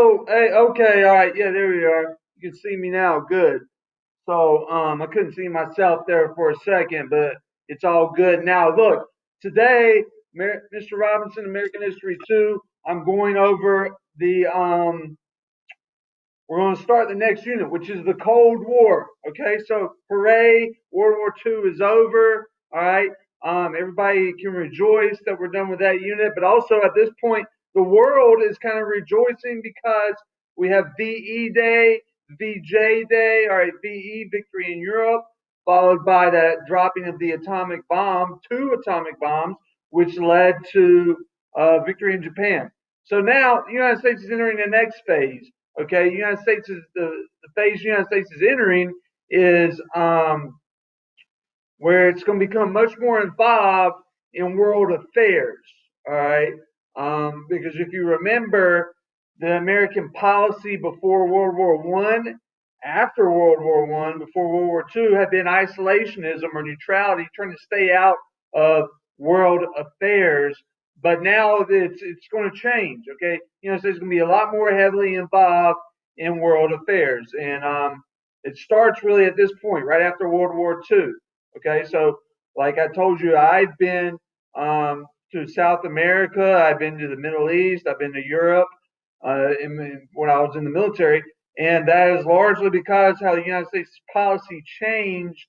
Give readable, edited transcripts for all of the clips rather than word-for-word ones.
Oh, hey, okay, all right, yeah, there we are. You can see me now. Good. So, I couldn't see myself there for a second, but it's all good now. Look, today, Mr. Robinson, American History 2, I'm going over we're going to start the next unit, which is the Cold War. Okay, so hooray, World War II is over. All right, everybody can rejoice that we're done with that unit. But also at this point, the world is kind of rejoicing because we have VE Day, VJ Day. All right, VE, victory in Europe, followed by the dropping of the atomic bomb, two atomic bombs, which led to victory in Japan. So now the United States is entering the next phase. Okay, United States is the phase the United States is entering is where it's going to become much more involved in world affairs. All right, because if you remember the American policy before World War One, after World War One, before World War Two, had been isolationism or neutrality, trying to stay out of world affairs. But now it's going to change. Okay, you know, so it's going to be a lot more heavily involved in world affairs, and it starts really at this point, right after World War Two. Okay, so like I told you, I've been to South America, I've been to the Middle East, I've been to Europe when I was in the military, and that is largely because how the United States policy changed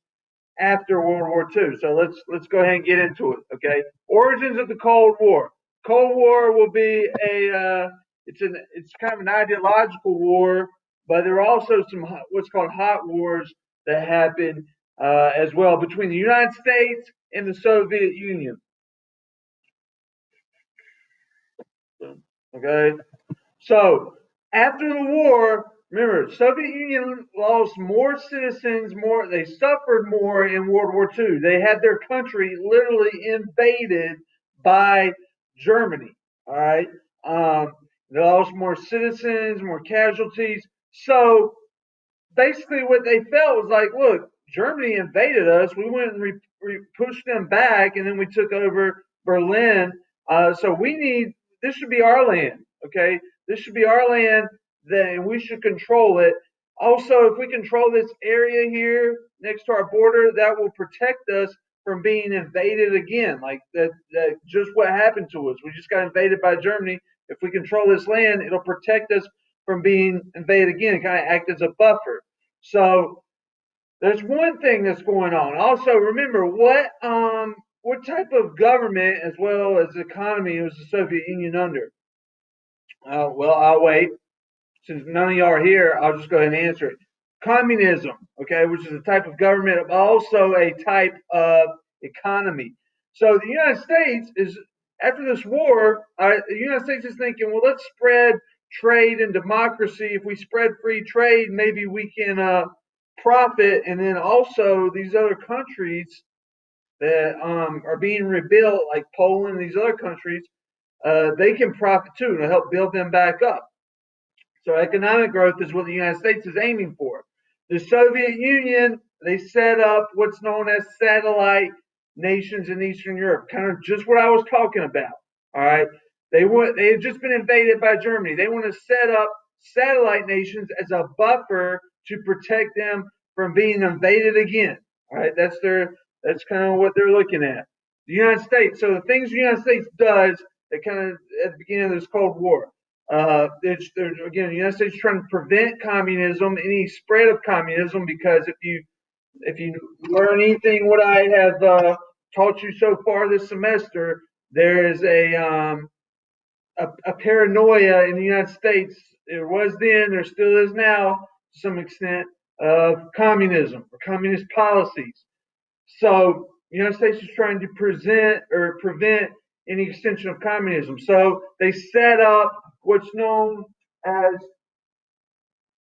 after World War II. So let's go ahead and get into it. Okay, origins of the Cold War. Cold War will be it's kind of an ideological war, but there are also some what's called hot wars that happen as well between the United States and the Soviet Union. Okay, so after the war, remember, Soviet Union lost more citizens, more they suffered more in World War II. They had their country literally invaded by Germany. All right, they lost more citizens, more casualties. So basically, what they felt was like, look, Germany invaded us. We went and pushed them back, and then we took over Berlin. So we need this should be our land. Okay, this should be our land. Then we should control it. Also, if we control this area here next to our border, that will protect us from being invaded again. Like that just what happened to us. We just got invaded by Germany. If we control this land, it'll protect us from being invaded again. Kind of act as a buffer. So there's one thing that's going on. Also, remember what type of government as well as economy was the Soviet Union under? Well, I'll wait. Since none of y'all are here, I'll just go ahead and answer it. Communism, okay, which is a type of government, but also a type of economy. So the United States is after this war, the United States is thinking, well, let's spread trade and democracy. If we spread free trade, maybe we can profit, and then also these other countries that are being rebuilt, like Poland, these other countries, they can profit too to help build them back up. So economic growth is what the United States is aiming for. The Soviet Union, they set up what's known as satellite nations in Eastern Europe, kind of just what I was talking about. All right. They had just been invaded by Germany. They want to set up satellite nations as a buffer to protect them from being invaded again. All right, that's kind of what they're looking at. The United States. So the things the United States does that kind of at the beginning of this Cold War. Again, the United States is trying to prevent communism, any spread of communism, because if you learn anything what I have taught you so far this semester, there is a paranoia in the United States. There was then, there still is now, to some extent, of communism or communist policies. So the United States is trying to prevent any extension of communism. So they set up what's known as,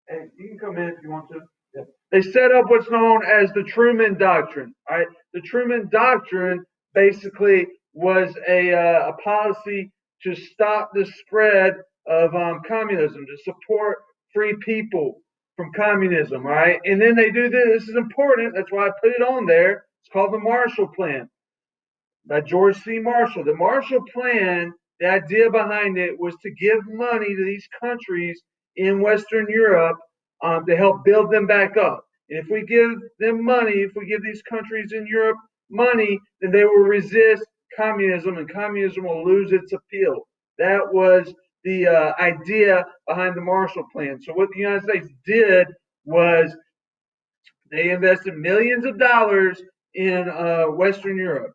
and you can come in if you want to. Yeah. They set up what's known as the Truman Doctrine. All right, the Truman Doctrine basically was a policy to stop the spread of communism, to support free people from communism. All right, and then they do this. This is important. That's why I put it on there. It's called the Marshall Plan by George C. Marshall. The Marshall Plan, the idea behind it was to give money to these countries in Western Europe to help build them back up. And if we give them money, if we give these countries in Europe money, then they will resist communism, and communism will lose its appeal. That was the idea behind the Marshall Plan. So what the United States did was they invested millions of dollars in Western Europe.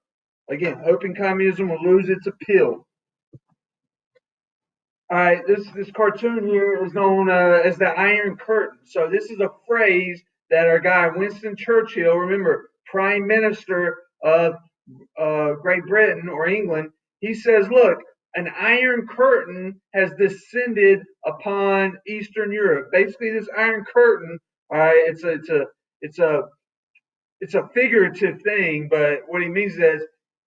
Again, hoping communism will lose its appeal. All right, this cartoon here is known as the Iron Curtain. So this is a phrase that our guy Winston Churchill, remember, Prime Minister of Great Britain or England, he says, "Look, an Iron Curtain has descended upon Eastern Europe." Basically, this Iron Curtain, all right, it's a figurative thing, but what he means is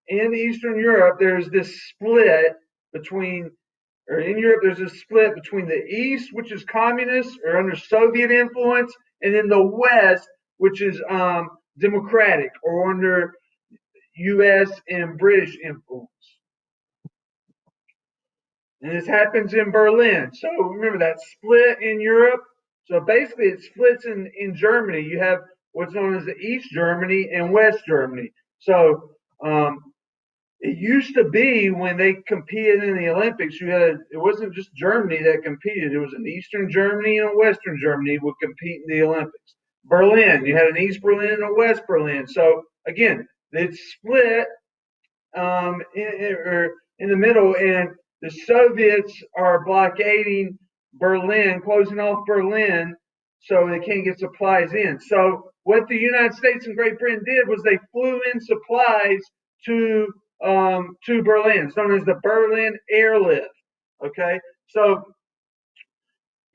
in Eastern Europe, there's this split between or in Europe, there's a split between the East, which is communist or under Soviet influence, and then the West, which is democratic or under U.S. and British influence. And this happens in Berlin. So remember that split in Europe. So basically, it splits in Germany. You have what's known as the East Germany and West Germany. So it used to be when they competed in the Olympics, it wasn't just Germany that competed. It was an Eastern Germany and a Western Germany would compete in the Olympics. Berlin, you had an East Berlin and a West Berlin. So again, it's split in the middle, and the Soviets are blockading Berlin, closing off Berlin so they can't get supplies in. So what the United States and Great Britain did was they flew in supplies to Berlin. It's known as the Berlin Airlift. Okay, so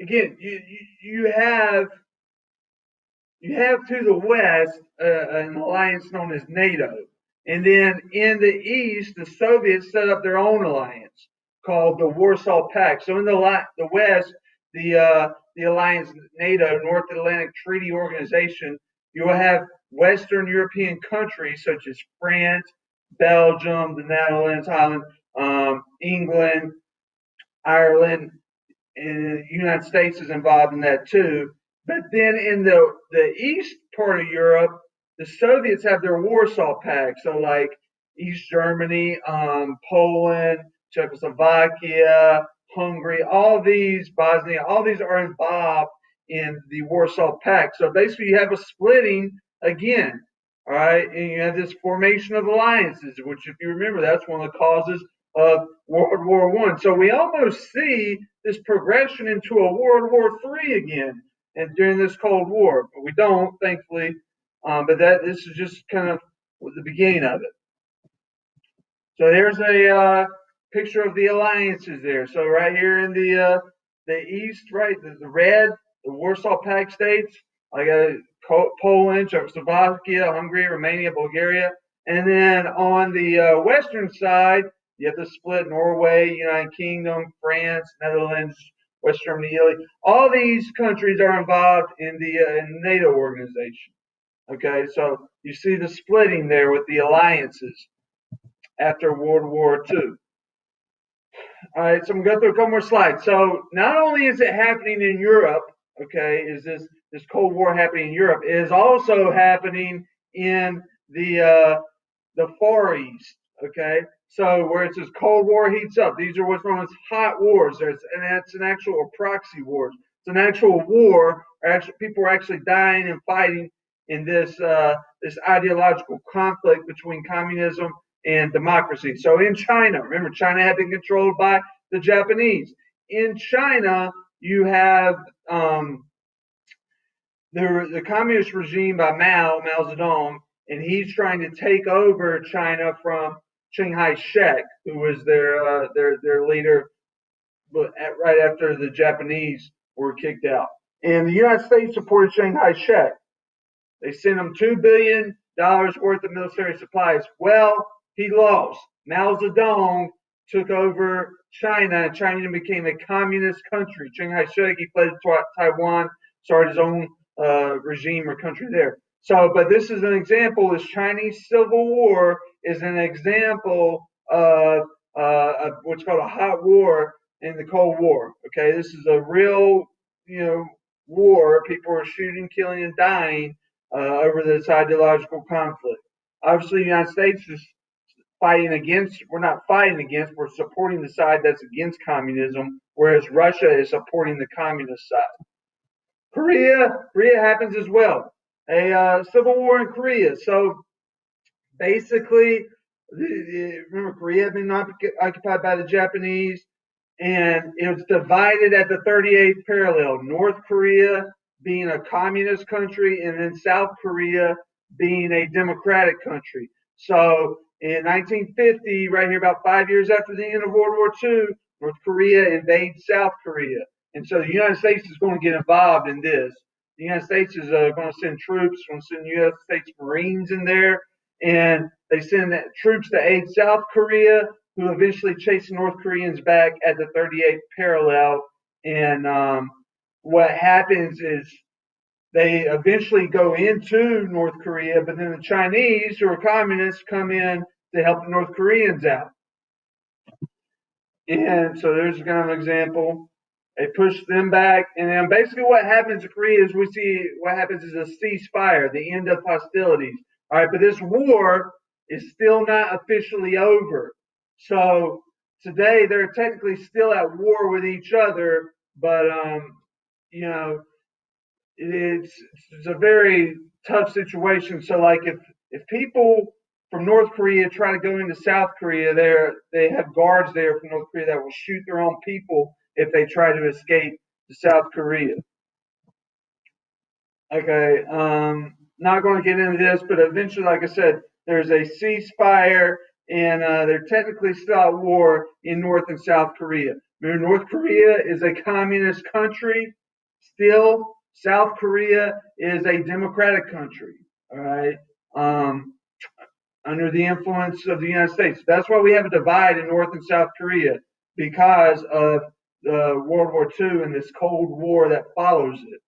again, you have to the west an alliance known as NATO, and then in the east, the Soviets set up their own alliance called the Warsaw Pact. So in the west, the alliance NATO, North Atlantic Treaty Organization, you will have Western European countries such as France, Belgium, the Netherlands, Holland, England, Ireland, and the United States is involved in that too. But then in the east part of Europe, the Soviets have their Warsaw Pact. So like East Germany, Poland, Czechoslovakia, Hungary, all these, Bosnia, all these are involved in the Warsaw Pact. So basically you have a splitting again. All right, and you have this formation of alliances, which, if you remember, that's one of the causes of World War I. So we almost see this progression into a World War III again, and during this Cold War, but we don't, thankfully. But this is just kind of the beginning of it. So there's a picture of the alliances there. So right here in the east, right, the red, the Warsaw Pact states. I got Poland, Czechoslovakia, Hungary, Romania, Bulgaria. And then on the western side, you have to split Norway, United Kingdom, France, Netherlands, West Germany, Italy. All these countries are involved in the NATO organization. Okay, so you see the splitting there with the alliances after World War II. All right, so I'm going to go through a couple more slides. So not only is it happening in Europe, okay, is this Cold War happening in Europe, it is also happening in the Far East, okay? So where it says Cold War heats up, these are what's known as hot wars. And that's an actual proxy wars. It's an actual war. People are actually dying and fighting in this ideological conflict between communism and democracy. So in China, remember, China had been controlled by the Japanese. In China, you have the communist regime by Mao Zedong, and he's trying to take over China from Chiang Kai-shek, who was their leader, but right after the Japanese were kicked out. And the United States supported Chiang Kai-shek. They sent him $2 billion worth of military supplies. Well, he lost. Mao Zedong took over China, and China became a communist country. Chiang Kai-shek, he fled to Taiwan, started his own regime or country there. So, but this is an example. This Chinese Civil War is an example of what's called a hot war in the Cold War. Okay, this is a real war. People are shooting, killing, and dying over this ideological conflict. Obviously, the United States is fighting against. We're not fighting against. We're supporting the side that's against communism, whereas Russia is supporting the communist side. Korea happens as well. A civil war in Korea. So basically, remember Korea had been occupied by the Japanese, and it was divided at the 38th parallel. North Korea being a communist country, and then South Korea being a democratic country. So in 1950, right here, about 5 years after the end of World War II, North Korea invades South Korea. And so the United States is going to get involved in this. The United States is going to send troops, going to send United States Marines in there, and they send troops to aid South Korea, who eventually chase the North Koreans back at the 38th parallel. And what happens is they eventually go into North Korea, but then the Chinese, who are communists, come in to help the North Koreans out. And so there's kind of an example. They push them back, and then basically what happens in Korea is we see what happens is a ceasefire, the end of hostilities. All right, but this war is still not officially over. So today they're technically still at war with each other, but it's a very tough situation. So like if people from North Korea try to go into South Korea, they have guards there from North Korea that will shoot their own people if they try to escape to South Korea. Okay, not going to get into this, but eventually, like I said, there's a ceasefire, and they're technically still at war in North and South Korea. Remember, North Korea is a communist country still. South Korea is a democratic country. All right. Under the influence of the United States. That's why we have a divide in North and South Korea, because of World War II and this Cold War that follows it.